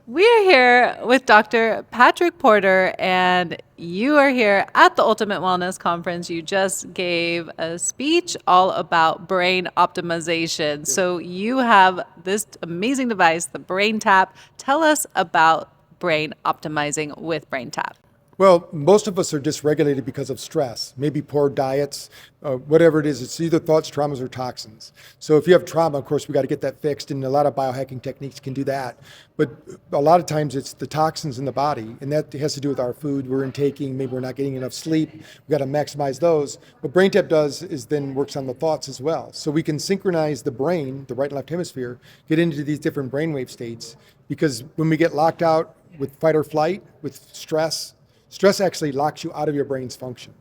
We're here with Dr. Patrick Porter, and you are here at the Ultimate Wellness Conference. You just gave a speech all about brain optimization. So you have this amazing device, the BrainTap. Tell us about brain optimizing with BrainTap. Well, most of us are dysregulated because of stress, maybe poor diets, whatever it is. It's either thoughts, traumas, or toxins. So if you have trauma, of course, we got to get that fixed, and a lot of biohacking techniques can do that. But a lot of times it's the toxins in the body, and that has to do with our food we're intaking. Maybe we're not getting enough sleep. We got to maximize those. What BrainTap does is then works on the thoughts as well. So we can synchronize the brain, the right and left hemisphere, get into these different brainwave states, because when we get locked out with fight or flight, with stress actually locks you out of your brain's function.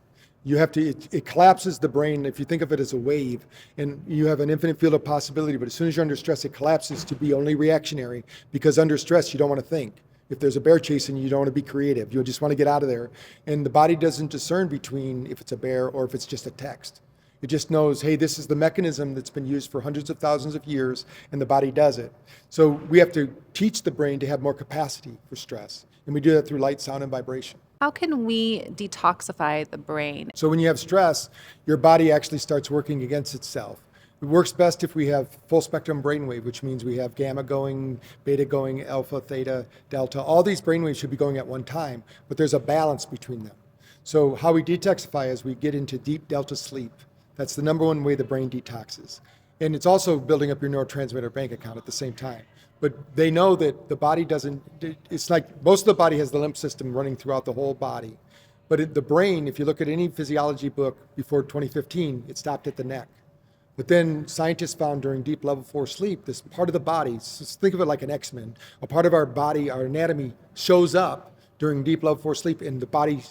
You have to, it collapses the brain. If you think of it as a wave, and you have an infinite field of possibility, but as soon as you're under stress, it collapses to be only reactionary, because under stress, you don't want to think. If there's a bear chasing you, you don't want to be creative. You just want to get out of there. And the body doesn't discern between if it's a bear or if it's just a text. It just knows, hey, this is the mechanism that's been used for hundreds of thousands of years, and the body does it. So we have to teach the brain to have more capacity for stress. And we do that through light, sound, and vibration. How can we detoxify the brain? So when you have stress, your body actually starts working against itself. It works best if we have full spectrum brainwave, which means we have gamma going, beta going, alpha, theta, delta. All these brainwaves should be going at one time, but there's a balance between them. So how we detoxify is we get into deep delta sleep. That's the number one way the brain detoxes. And it's also building up your neurotransmitter bank account at the same time. But they know that the body doesn't, it's like most of the body has the lymph system running throughout the whole body. But the brain, if you look at any physiology book before 2015, it stopped at the neck. But then scientists found during deep level 4 sleep, this part of the body, so think of it like an X-Men, a part of our body, our anatomy shows up during deep level 4 sleep, and the body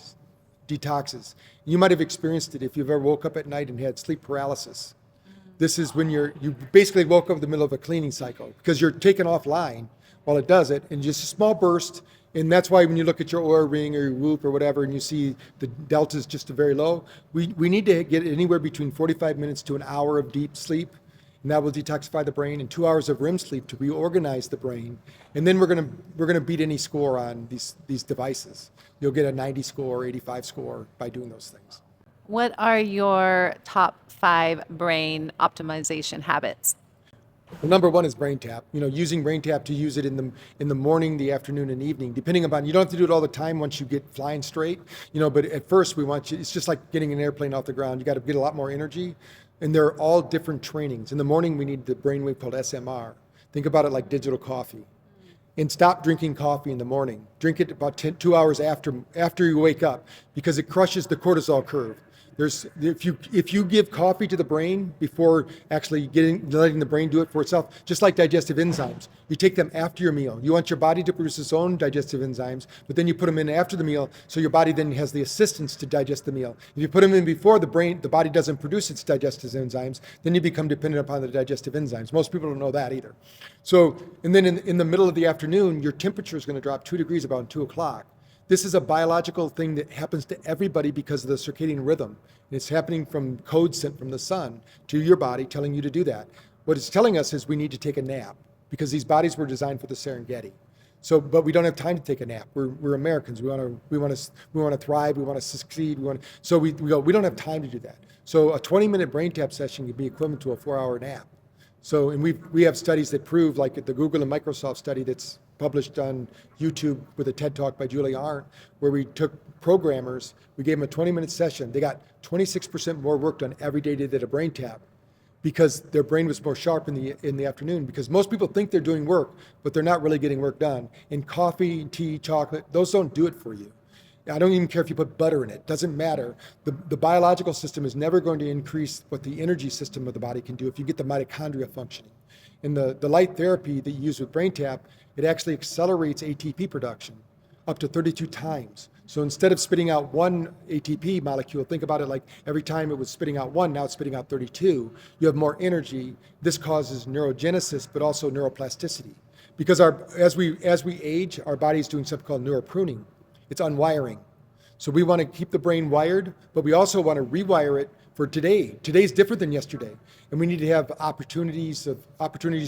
detoxes. You might have experienced it if you've ever woke up at night and had sleep paralysis. This is when you basically woke up in the middle of a cleaning cycle, because you're taken offline while it does it, and just a small burst. And that's why when you look at your Oura ring or your Whoop or whatever, and you see the delta is just very low, we need to get anywhere between 45 minutes to an hour of deep sleep, and that will detoxify the brain, and 2 hours of REM sleep to reorganize the brain. And then we're gonna beat any score on these devices. You'll get a 90 score, 85 score by doing those things. What are your top 5 brain optimization habits? Well, number one is BrainTap. Using BrainTap to use it in the morning, the afternoon, and evening, depending upon. You don't have to do it all the time once you get flying straight. But at first we want you. It's just like getting an airplane off the ground. You got to get a lot more energy, and they're all different trainings. In the morning, we need the brainwave called SMR. Think about it like digital coffee. And stop drinking coffee in the morning. Drink it about 2 hours after you wake up, because it crushes the cortisol curve. If you give coffee to the brain before actually letting the brain do it for itself, just like digestive enzymes, you take them after your meal. You want your body to produce its own digestive enzymes, but then you put them in after the meal, so your body then has the assistance to digest the meal. If you put them in before the body doesn't produce its digestive enzymes, then you become dependent upon the digestive enzymes. Most people don't know that either. So, and then in the middle of the afternoon, your temperature is going to drop 2 degrees about 2 o'clock. This is a biological thing that happens to everybody because of the circadian rhythm. It's happening from codes sent from the sun to your body telling you to do that. What it's telling us is we need to take a nap, because these bodies were designed for the Serengeti. So, but we don't have time to take a nap. We're Americans. We want to thrive. We want to succeed. So we go. We don't have time to do that. So a 20-minute BrainTap session could be equivalent to a 4-hour nap. So, and we have studies that prove, like the Google and Microsoft study that's published on YouTube with a TED Talk by Julie Arndt, where we took programmers, we gave them a 20-minute session. They got 26% more work done every day they did a BrainTap, because their brain was more sharp in the afternoon. Because most people think they're doing work, but they're not really getting work done. And coffee, tea, chocolate, those don't do it for you. I don't even care if you put butter in it. Doesn't matter. The biological system is never going to increase what the energy system of the body can do if you get the mitochondria functioning. In the light therapy that you use with BrainTap, it actually accelerates ATP production up to 32 times. So instead of spitting out one ATP molecule, think about it like every time it was spitting out one, now it's spitting out 32. You have more energy. This causes neurogenesis, but also neuroplasticity. Because as we age, our body is doing something called neuropruning. It's unwiring. So we want to keep the brain wired, but we also want to rewire it for today. Today's different than yesterday. And we need to have opportunities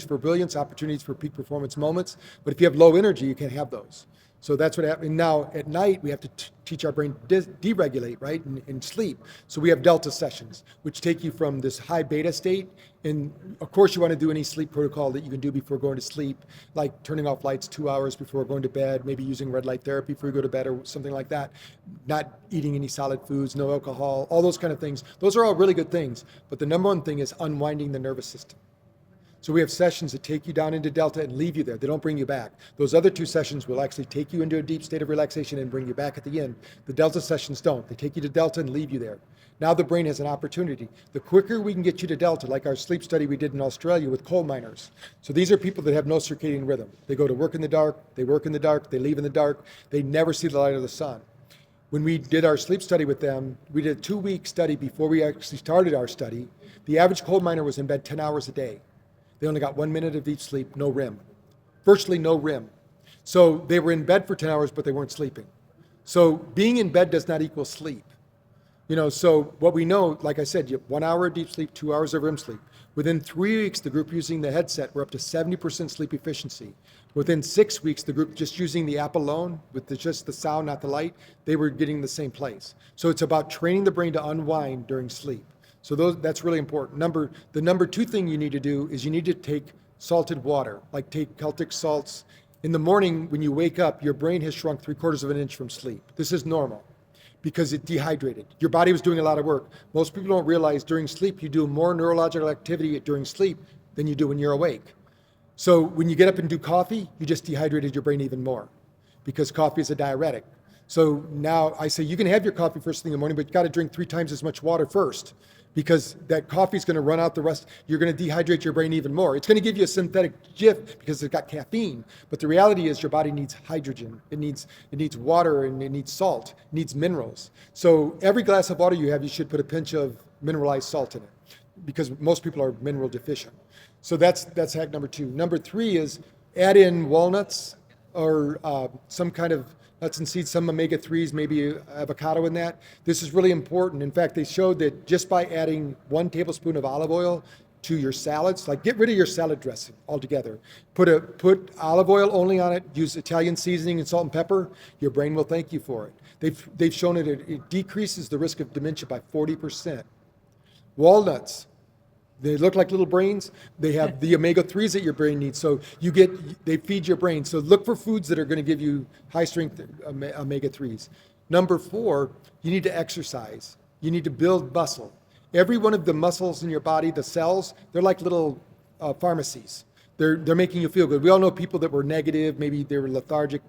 for brilliance, opportunities for peak performance moments. But if you have low energy, you can't have those. So that's what happens. Now at night, we have to teach our brain deregulate, right, and sleep. So we have delta sessions, which take you from this high beta state. And of course, you want to do any sleep protocol that you can do before going to sleep, like turning off lights 2 hours before going to bed, maybe using red light therapy before you go to bed or something like that. Not eating any solid foods, no alcohol, all those kind of things. Those are all really good things. But the number one thing is unwinding the nervous system. So we have sessions that take you down into delta and leave you there. They don't bring you back. Those other two sessions will actually take you into a deep state of relaxation and bring you back at the end. The delta sessions don't. They take you to delta and leave you there. Now the brain has an opportunity. The quicker we can get you to delta, like our sleep study we did in Australia with coal miners. So these are people that have no circadian rhythm. They go to work in the dark, they work in the dark, they leave in the dark, they never see the light of the sun. When we did our sleep study with them, we did a 2-week study before we actually started our study. The average coal miner was in bed 10 hours a day. They only got 1 minute of deep sleep, no REM, virtually no REM. So they were in bed for 10 hours, but they weren't sleeping. So being in bed does not equal sleep. So what we know, like I said, you have 1 hour of deep sleep, 2 hours of REM sleep. Within 3 weeks, the group using the headset were up to 70% sleep efficiency. Within 6 weeks, the group just using the app alone, with just the sound, not the light, they were getting the same place. So it's about training the brain to unwind during sleep. So that's really important. The number 2 thing you need to do is you need to take salted water, like take Celtic salts. In the morning, when you wake up, your brain has shrunk 3/4 of an inch from sleep. This is normal because it dehydrated. Your body was doing a lot of work. Most people don't realize during sleep, you do more neurological activity during sleep than you do when you're awake. So when you get up and do coffee, you just dehydrated your brain even more because coffee is a diuretic. So now I say you can have your coffee first thing in the morning, but you got to drink 3 times as much water first, because that coffee is going to run out the rest. You're going to dehydrate your brain even more. It's going to give you a synthetic jiff because it's got caffeine. But the reality is your body needs hydrogen. It needs water, and it needs salt. It needs minerals. So every glass of water you have, you should put a pinch of mineralized salt in it, because most people are mineral deficient. So that's hack number 2. Number 3 is add in walnuts or some kind of nuts and seeds, some omega-3s, maybe avocado in that. This is really important. In fact, they showed that just by adding 1 tablespoon of olive oil to your salads, like get rid of your salad dressing altogether. Put olive oil only on it, use Italian seasoning and salt and pepper, your brain will thank you for it. They've shown that it decreases the risk of dementia by 40%. Walnuts, they look like little brains. They have the omega-3s that your brain needs. So they feed your brain. So look for foods that are going to give you high strength omega-3s. Number 4, you need to exercise. You need to build muscle. Every one of the muscles in your body, the cells, they're like little pharmacies. They're making you feel good. We all know people that were negative, maybe they were lethargic,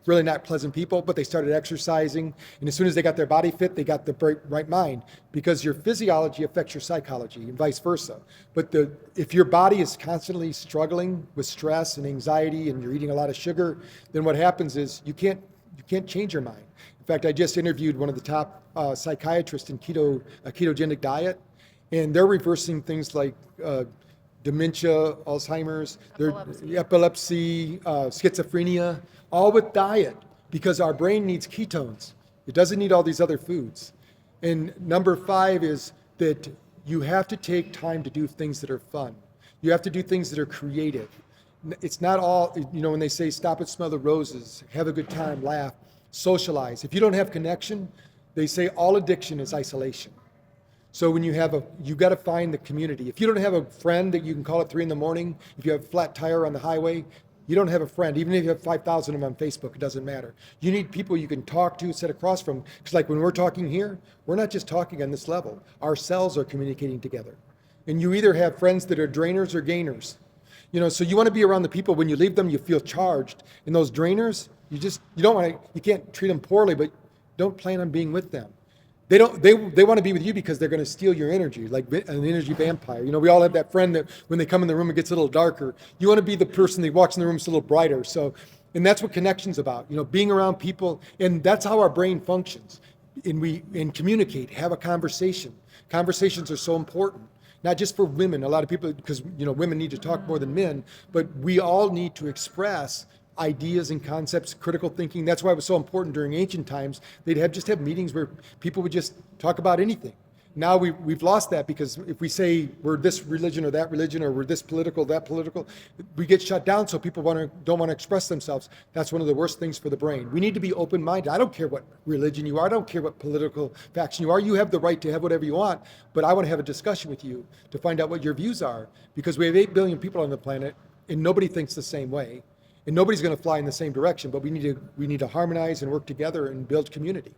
really not pleasant people, but they started exercising. And as soon as they got their body fit, they got the right mind, because your physiology affects your psychology and vice versa. But if your body is constantly struggling with stress and anxiety and you're eating a lot of sugar, then what happens is you can't change your mind. In fact, I just interviewed one of the top psychiatrists in a ketogenic diet, and they're reversing things like dementia, Alzheimer's, epilepsy, schizophrenia, all with diet, because our brain needs ketones. It doesn't need all these other foods. And number 5 is that you have to take time to do things that are fun. You have to do things that are creative. It's not all, when they say stop and smell the roses, have a good time, laugh, socialize. If you don't have connection, they say all addiction is isolation. So when you got to find the community. If you don't have a friend that you can call at 3 a.m, if you have a flat tire on the highway, you don't have a friend. Even if you have 5,000 of them on Facebook, it doesn't matter. You need people you can talk to, sit across from. Because like when we're talking here, we're not just talking on this level. Our cells are communicating together. And you either have friends that are drainers or gainers. So you want to be around the people, when you leave them, you feel charged. And those drainers, you can't treat them poorly, but don't plan on being with them. They want to be with you because they're going to steal your energy, like an energy vampire. We all have that friend that when they come in the room, it gets a little darker. You want to be the person that walks in the room, it's a little brighter. So, and that's what connection's about, being around people. And that's how our brain functions. And communicate, have a conversation. Conversations are so important, not just for women. A lot of people, because, women need to talk more than men, but we all need to express ideas and concepts, critical thinking. That's why it was so important during ancient times. They'd just have meetings where people would just talk about anything. Now we've lost that, because if we say we're this religion or that religion, or we're this political, that political, we get shut down, so people don't want to express themselves. That's one of the worst things for the brain. We need to be open-minded. I don't care what religion you are. I don't care what political faction you are. You have the right to have whatever you want, but I want to have a discussion with you to find out what your views are, because we have 8 billion people on the planet, and nobody thinks the same way, and nobody's going to fly in the same direction, but we need to harmonize and work together and build community.